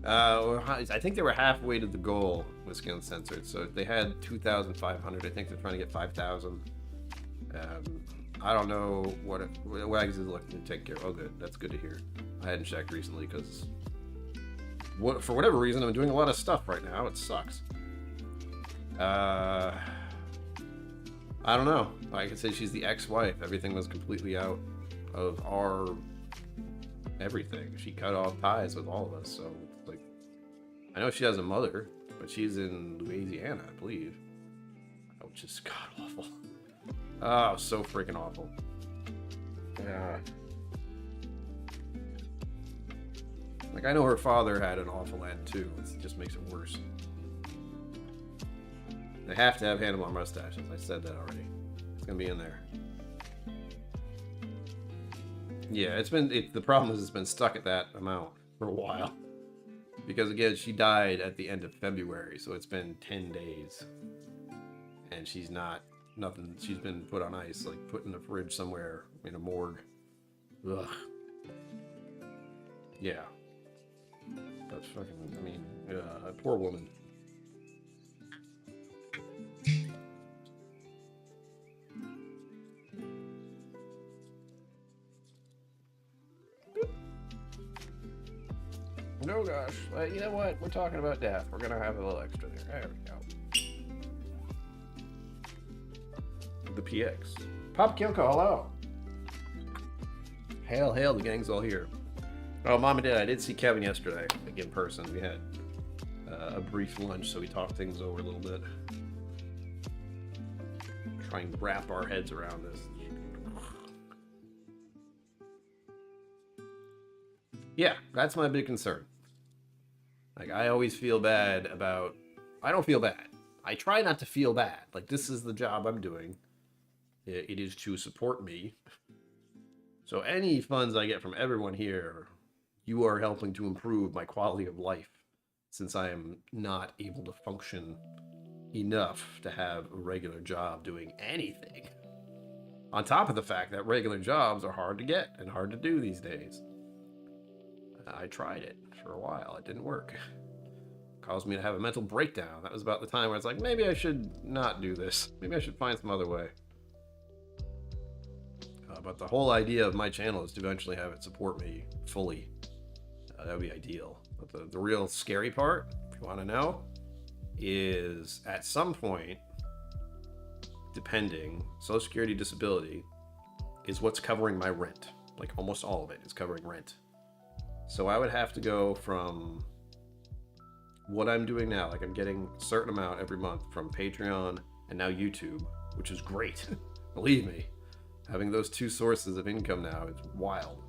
I think they were halfway to the goal, Whiskey Uncensored. So they had 2,500. I think they're trying to get 5,000. I don't know what Wags is looking to take care of. Oh, good. That's good to hear. I hadn't checked recently because for whatever reason, I'm doing a lot of stuff right now. It sucks. I don't know. I could say she's the ex-wife. Everything was completely out of our everything. She cut off ties with all of us. So, like, I know she has a mother, but she's in Louisiana, I believe. Which is god awful. Oh, so freaking awful. Yeah. Like, I know her father had an awful end too. It just makes it worse. They have to have handlebar mustaches. I said that already. It's gonna be in there. Yeah, the problem is it's been stuck at that amount for a while. Because again, she died at the end of February, so it's been 10 days. And she's nothing. She's been put on ice, like put in the fridge somewhere in a morgue. Ugh. Yeah. That's fucking, I mean, poor woman. No, gosh. You know what? We're talking about death. We're gonna have a little extra there. There we go. The PX. Pop KillCo, hello. Hail, hail, the gang's all here. Oh, Mom and Dad, I did see Kevin yesterday, like in person. We had a brief lunch, so we talked things over a little bit. Trying to wrap our heads around this. Yeah, that's my big concern. Like, I always feel bad about... I don't feel bad. I try not to feel bad. Like, this is the job I'm doing. It is to support me. So any funds I get from everyone here, you are helping to improve my quality of life, since I am not able to function enough to have a regular job doing anything. On top of the fact that regular jobs are hard to get and hard to do these days. I tried it for a while. It didn't work. It caused me to have a mental breakdown. That was about the time where it's like, maybe I should not do this. Maybe I should find some other way. But the whole idea of my channel is to eventually have it support me fully. That would be ideal. But the real scary part, if you want to know, is at some point, depending, Social Security disability is what's covering my rent. Like almost all of it is covering rent. So I would have to go from what I'm doing now, like I'm getting a certain amount every month from Patreon and now YouTube, which is great. Believe me, having those two sources of income now is wild.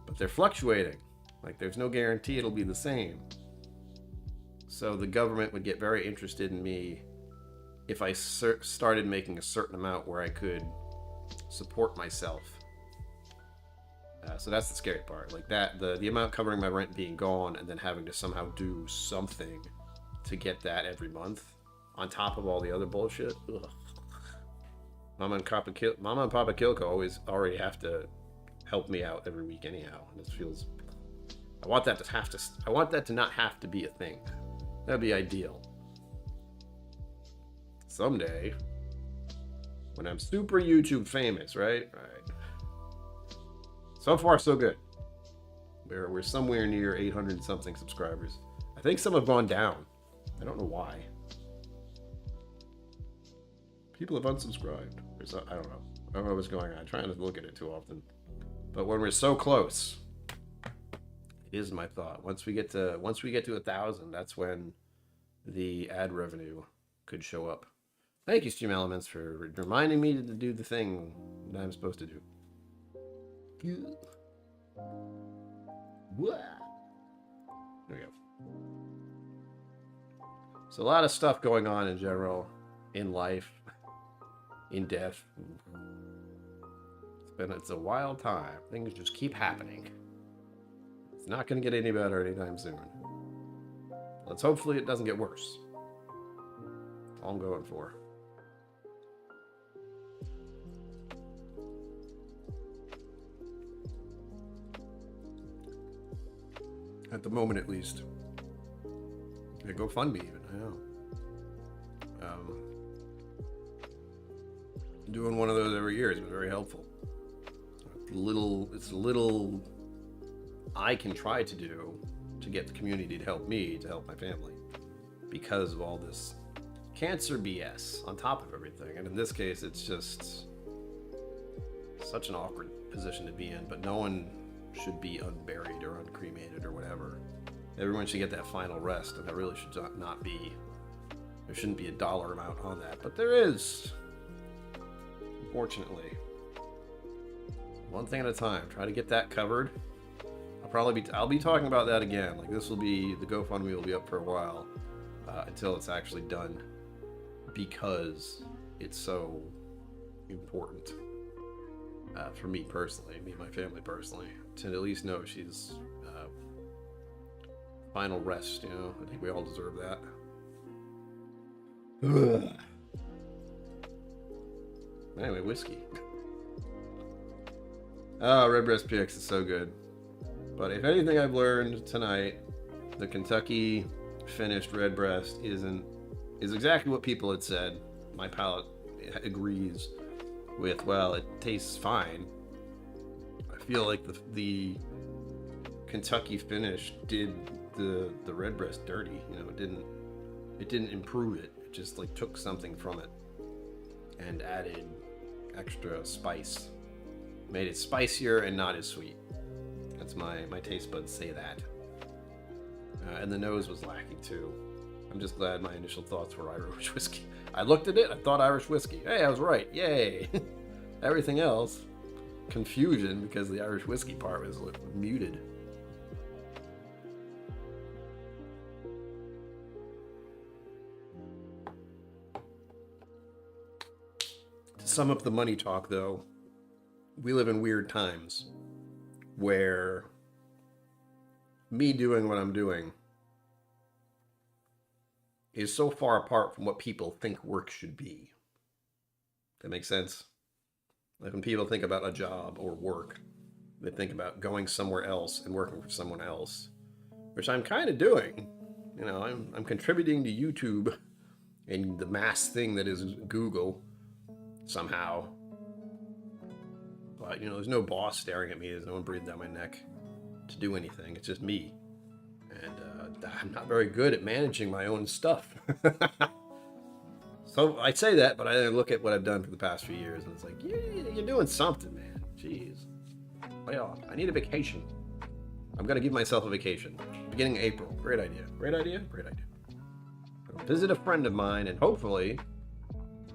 But they're fluctuating. Like there's no guarantee it'll be the same. So the government would get very interested in me if I started making a certain amount where I could support myself. So that's the scary part, like that, the amount covering my rent being gone and then having to somehow do something to get that every month on top of all the other bullshit. Ugh. Mama and Papa KillCo already have to help me out every week anyhow, and this feels, I want that to not have to be a thing. That'd be ideal. Someday, when I'm super YouTube famous, right? Right. So far, so good. We're somewhere near 800 something subscribers. I think some have gone down. I don't know why. People have unsubscribed. I don't know. I don't know what's going on. I'm trying to look at it too often. But when we're so close, it is my thought. Once we get to 1,000, that's when the ad revenue could show up. Thank you, Stream Elements, for reminding me to do the thing that I'm supposed to do. There we go. So a lot of stuff going on in general, in life, in death. It's a wild time. Things just keep happening. It's not going to get any better anytime soon. Hopefully it doesn't get worse. That's all I'm going for. At the moment, at least. Yeah, GoFundMe even, I know. Doing one of those every year has been very helpful. It's a little I can try to do to get the community to help me, to help my family. Because of all this cancer BS on top of everything. And in this case, it's just such an awkward position to be in, but no one should be unburied or uncremated or whatever. Everyone should get that final rest, and there really should not be, there shouldn't be a dollar amount on that, but there is. Unfortunately. One thing at a time. Try to get that covered. I'll be talking about that again. Like, this will be, the GoFundMe will be up for a while until it's actually done, because it's so important for me personally, me and my family personally, to at least know she's final rest. You know, I think we all deserve that. Ugh. Anyway, whiskey. Oh, Redbreast PX is so good. But if anything I've learned tonight, the Kentucky finished Redbreast is exactly what people had said. My palate agrees with, well, it tastes fine. I feel like the Kentucky finish did the Redbreast dirty. You know, it didn't improve it. It just like took something from it and added extra spice. Made it spicier and not as sweet. That's my taste buds say that. And the nose was lacking too. I'm just glad my initial thoughts were Irish whiskey. I looked at it, I thought Irish whiskey. Hey, I was right. Yay! Everything else, confusion because the Irish whiskey part was muted. To sum up the money talk, though, we live in weird times where me doing what I'm doing is so far apart from what people think work should be. That makes sense? Like when people think about a job or work, they think about going somewhere else and working for someone else, which I'm kind of doing. You know, I'm contributing to YouTube and the mass thing that is Google somehow. But, you know, there's no boss staring at me. There's no one breathing down my neck to do anything. It's just me. And I'm not very good at managing my own stuff. So I say that, but I look at what I've done for the past few years, and it's like, yeah, you're doing something, man. Jeez. Well, I need a vacation. I'm going to give myself a vacation. Beginning of April. Great idea. Great idea? Great idea. I'll visit a friend of mine, and hopefully,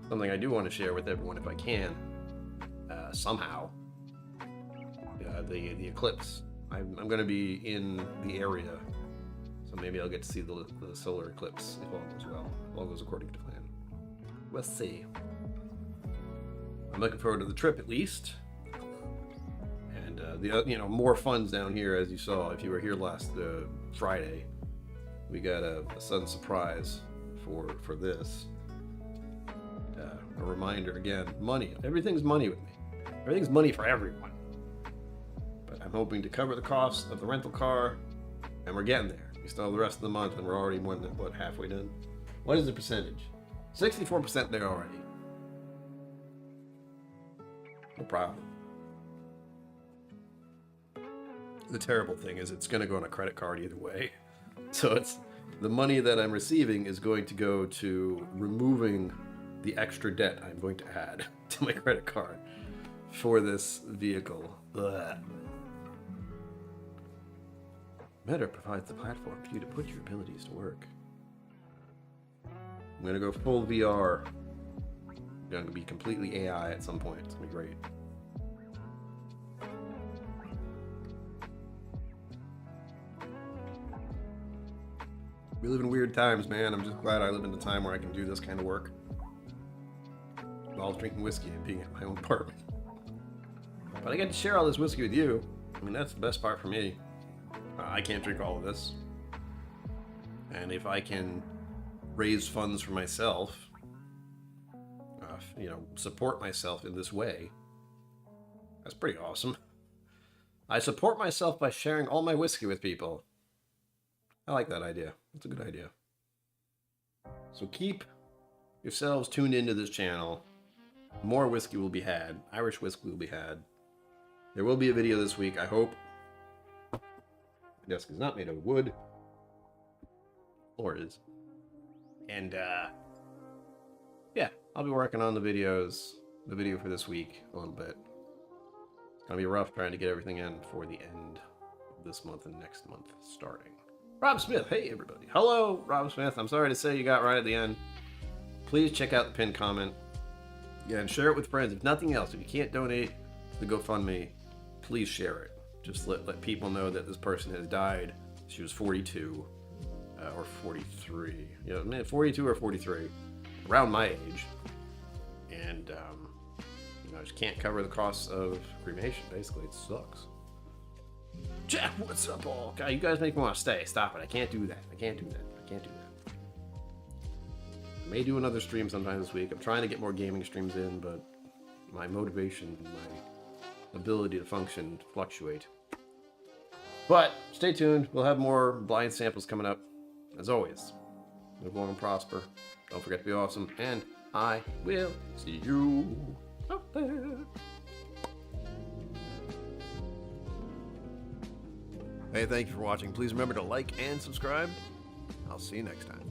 something I do want to share with everyone if I can, somehow, the eclipse. I'm going to be in the area, so maybe I'll get to see the solar eclipse if all goes well. If all goes according to plan. We'll see. I'm looking forward to the trip at least, and more funds down here, as you saw if you were here last Friday. We got a sudden surprise for this. A reminder again, money. Everything's money with me. Everything's money for everyone. But I'm hoping to cover the cost of the rental car, and we're getting there. We still have the rest of the month, and we're already more than, halfway done? What is the percentage? 64% there already. No problem. The terrible thing is it's going to go on a credit card either way. So it's the money that I'm receiving is going to go to removing the extra debt I'm going to add to my credit card for this vehicle. Ugh. Meta provides the platform for you to put your abilities to work. I'm going to go full VR. I'm going to be completely AI at some point. It's going to be great. We live in weird times, man. I'm just glad I live in a time where I can do this kind of work while drinking whiskey and being at my own apartment. But I get to share all this whiskey with you. I mean, that's the best part for me. I can't drink all of this. And if I can raise funds for myself, support myself in this way, that's pretty awesome. I support myself by sharing all my whiskey with people. I like that idea. That's a good idea. So keep yourselves tuned into this channel. More whiskey will be had. Irish whiskey will be had. There will be a video this week, I hope. My desk is not made of wood. Or is. And, yeah, I'll be working on the video for this week a little bit. It's gonna be rough trying to get everything in for the end of this month and next month starting. Rob Smith. Hey, everybody. Hello, Rob Smith. I'm sorry to say you got right at the end. Please check out the pinned comment. Yeah, and share it with friends. If nothing else, if you can't donate to the GoFundMe, please share it. Just let people know that this person has died. She was 42 or 43. Yeah, 42 or 43, around my age. And, just can't cover the costs of cremation. Basically, it sucks. Jack, what's up, all? God, you guys make me want to stay. Stop it. I can't do that. I can't do that. I may do another stream sometime this week. I'm trying to get more gaming streams in, but my motivation and my ability to function fluctuate. But stay tuned. We'll have more blind samples coming up. As always, live long and prosper. Don't forget to be awesome. And I will see you out there. Hey, thank you for watching. Please remember to like and subscribe. I'll see you next time.